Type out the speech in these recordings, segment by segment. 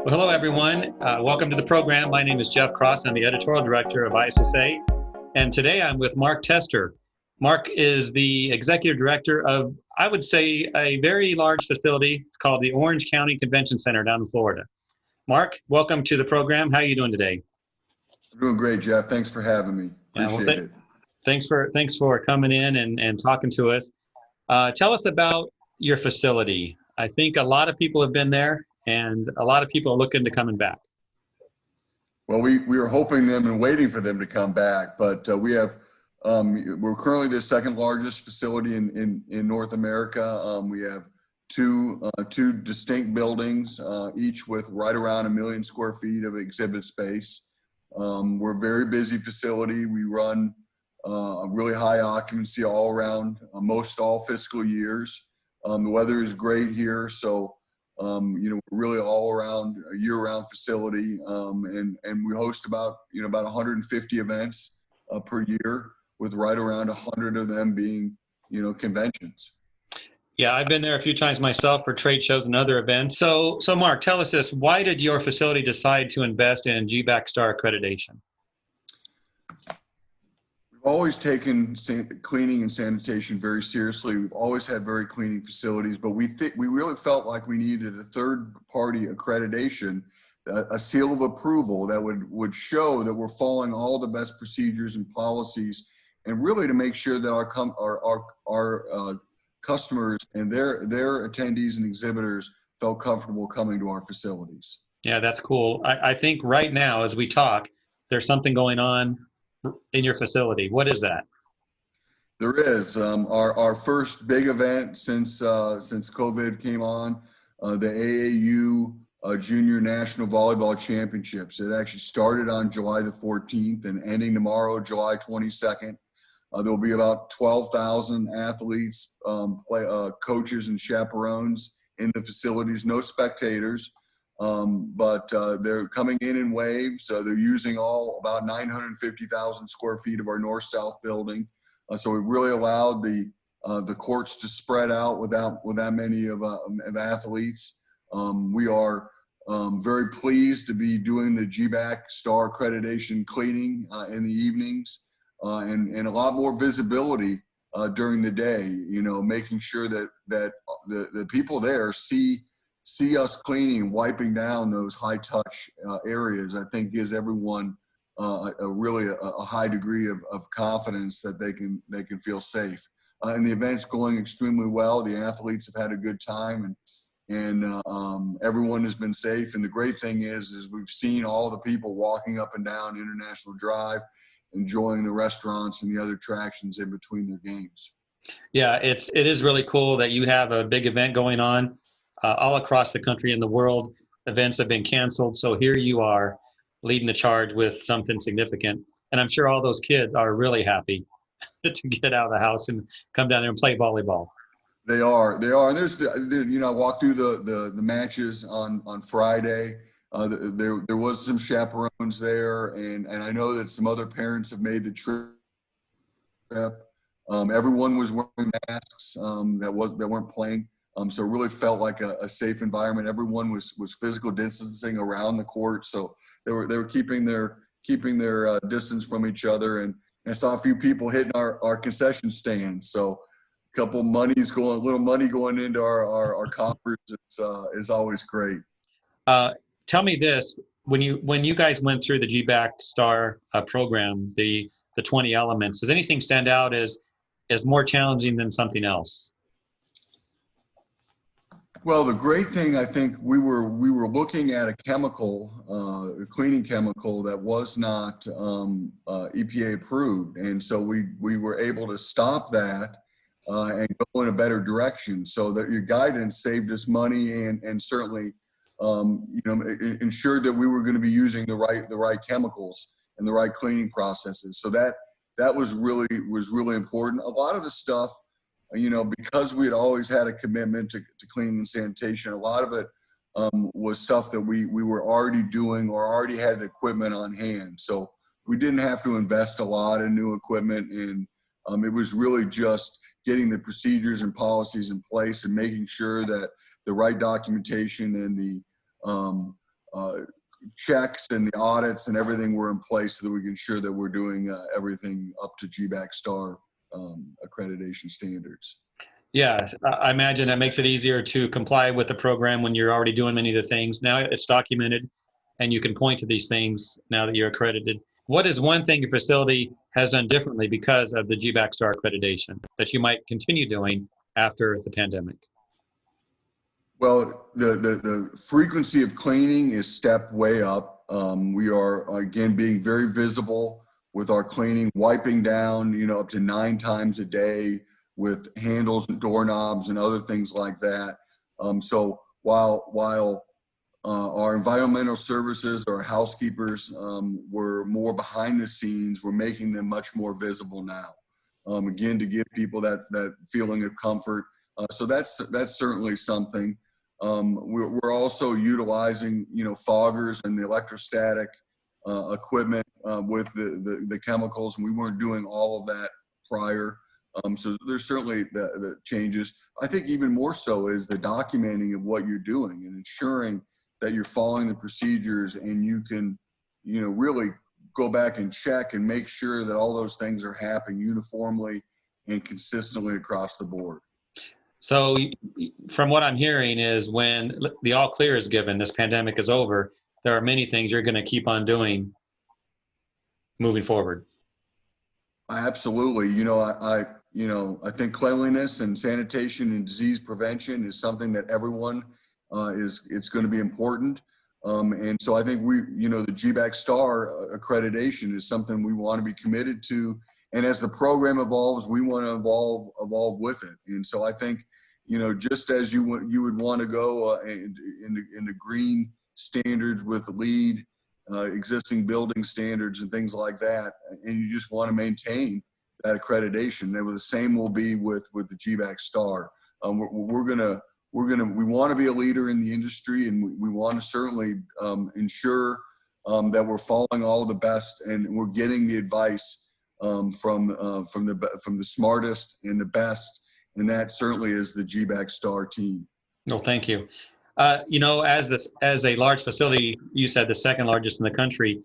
Well, hello, everyone. Welcome to the program. My name is Jeff Cross. I'm the editorial director of ISSA. And today I'm with Mark Tester. Mark is the executive director of, I would say, a very large facility. It's called the Orange County Convention Center down in Florida. Mark, welcome to the program. How are you doing today? I'm doing great, Jeff. Thanks for having me. Appreciate it. Thanks for coming in and talking to us. Tell us about your facility. I think a lot of people have been there, and a lot of people are looking to coming back. Well, we were hoping them and waiting for them to come back, but we're currently the second largest facility in North America. We have two distinct buildings, each with right around 1 million square feet of exhibit space. We're a very busy facility. We run a really high occupancy all around most all fiscal years. The weather is great here, so we're really all around a year-round facility, and we host about 150 events per year, with right around 100 of them being conventions. Yeah, I've been there a few times myself for trade shows and other events. So Mark, tell us this: why did your facility decide to invest in GBAC STAR accreditation? We've always taken cleaning and sanitation very seriously. We've always had very cleaning facilities, but we really felt like we needed a third-party accreditation, a seal of approval that would show that we're following all the best procedures and policies, and really to make sure that our customers and their attendees and exhibitors felt comfortable coming to our facilities. Yeah, that's cool. I think right now, as we talk, there's something going on in your facility. What is that? There is our first big event since COVID came on, the AAU Junior National Volleyball Championships. It actually started on July the 14th and ending tomorrow, July 22nd. There will be about 12,000 athletes, coaches, and chaperones in the facilities. No spectators. But they're coming in waves. They're using about 950,000 square feet of our north-south building. So we really allowed the courts to spread out without many of athletes. We are very pleased to be doing the GBAC STAR accreditation cleaning in the evenings, and a lot more visibility during the day. Making sure that the people there see us cleaning, wiping down those high touch areas, I think gives everyone a high degree of confidence that they can feel safe. And the event's going extremely well. The athletes have had a good time, and everyone has been safe. And the great thing is we've seen all the people walking up and down International Drive, enjoying the restaurants and the other attractions in between their games. Yeah, it is really cool that you have a big event going on. All across the country and the world, events have been canceled. So here you are leading the charge with something significant. And I'm sure all those kids are really happy to get out of the house and come down there and play volleyball. They are. And I walked through the matches on Friday. There was some chaperones there, and I know that some other parents have made the trip. Everyone was wearing masks that weren't playing. So it really felt like a safe environment. Everyone was physical distancing around the court, so they were keeping their distance from each other. And I saw a few people hitting our concession stand. So a little money going into our coffers is always great. Tell me this: when you guys went through the GBAC STAR program, the 20 elements, does anything stand out as more challenging than something else? Well, the great thing, I think, we were looking at a cleaning chemical that was not EPA approved, and so we were able to stop that and go in a better direction. So that your guidance saved us money and certainly ensured that we were going to be using the right chemicals and the right cleaning processes. So that was really important. A lot of the stuff, because we had always had a commitment to cleaning and sanitation, a lot of it was stuff that we were already doing or already had the equipment on hand. So we didn't have to invest a lot in new equipment, and it was really just getting the procedures and policies in place and making sure that the right documentation and checks and the audits and everything were in place so that we can ensure that we're doing everything up to GBAC STAR accreditation standards. Yeah, I imagine that makes it easier to comply with the program when you're already doing many of the things. Now it's documented and you can point to these things now that you're accredited. What is one thing your facility has done differently because of the GBAC STAR accreditation that you might continue doing after the pandemic? Well, the frequency of cleaning is stepped way up. We are, again, being very visible with our cleaning, wiping down, up to 9 times a day with handles and doorknobs and other things like that. So while our environmental services, our housekeepers were more behind the scenes, we're making them much more visible now. Again, to give people that feeling of comfort. So that's certainly something. We're also utilizing, foggers and the electrostatic equipment with the chemicals, and we weren't doing all of that prior. So there's certainly the changes. I think even more so is the documenting of what you're doing and ensuring that you're following the procedures, and you can, really go back and check and make sure that all those things are happening uniformly and consistently across the board. So from what I'm hearing is when the all clear is given, this pandemic is over, there are many things you're going to keep on doing moving forward. Absolutely. I think cleanliness and sanitation and disease prevention is something that everyone it's going to be important. And so I think the GBAC STAR accreditation is something we want to be committed to. And as the program evolves, we want to evolve with it. And so I think, just as you would want to go into green standards with LEED, existing building standards and things like that, and you just want to maintain that accreditation. And the same will be with the GBAC STAR. We want to be a leader in the industry, and we want to certainly ensure that we're following all of the best, and we're getting the advice from the smartest and the best, and that certainly is the GBAC STAR team. No, thank you. As a large facility, you said the second largest in the country.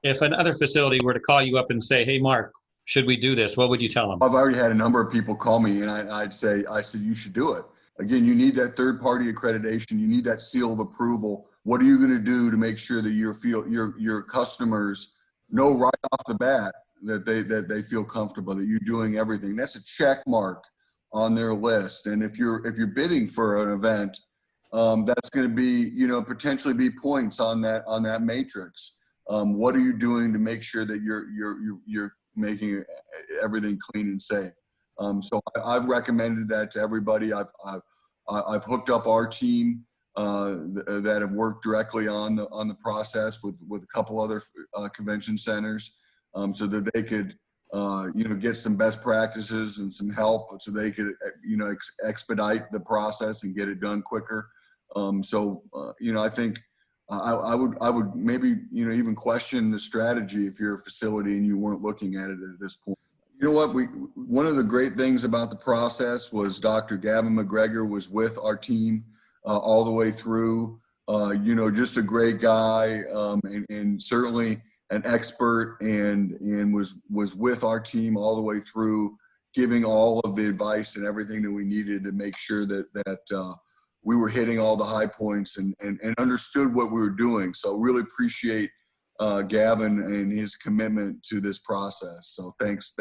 If another facility were to call you up and say, "Hey, Mark, should we do this?" What would you tell them? I've already had a number of people call me, and I said you should do it. Again, you need that third-party accreditation. You need that seal of approval. What are you going to do to make sure that your customers know right off the bat that they feel comfortable, that you're doing everything? That's a check mark on their list. And if you're bidding for an event, that's going to be potentially be points on that matrix. What are you doing to make sure that you're making everything clean and safe? So I've recommended that to everybody. I've hooked up our team that have worked directly on the process with a couple other convention centers, so that they could get some best practices and some help, so they could expedite the process and get it done quicker. I think I would maybe even question the strategy if you're a facility and you weren't looking at it at this point. You know what? One of the great things about the process was Dr. Gavin McGregor was with our team all the way through. Just a great guy, and certainly an expert, and was with our team all the way through, giving all of the advice and everything that we needed to make sure that we were hitting all the high points and understood what we were doing. So really appreciate Gavin and his commitment to this process. So thanks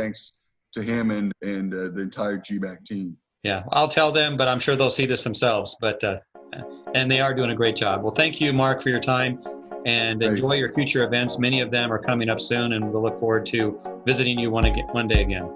to him and the entire GBAC team. Yeah, I'll tell them, but I'm sure they'll see this themselves. But and they are doing a great job. Well, thank you, Mark, for your time, and enjoy your future events. Many of them are coming up soon, and we'll look forward to visiting you one day again.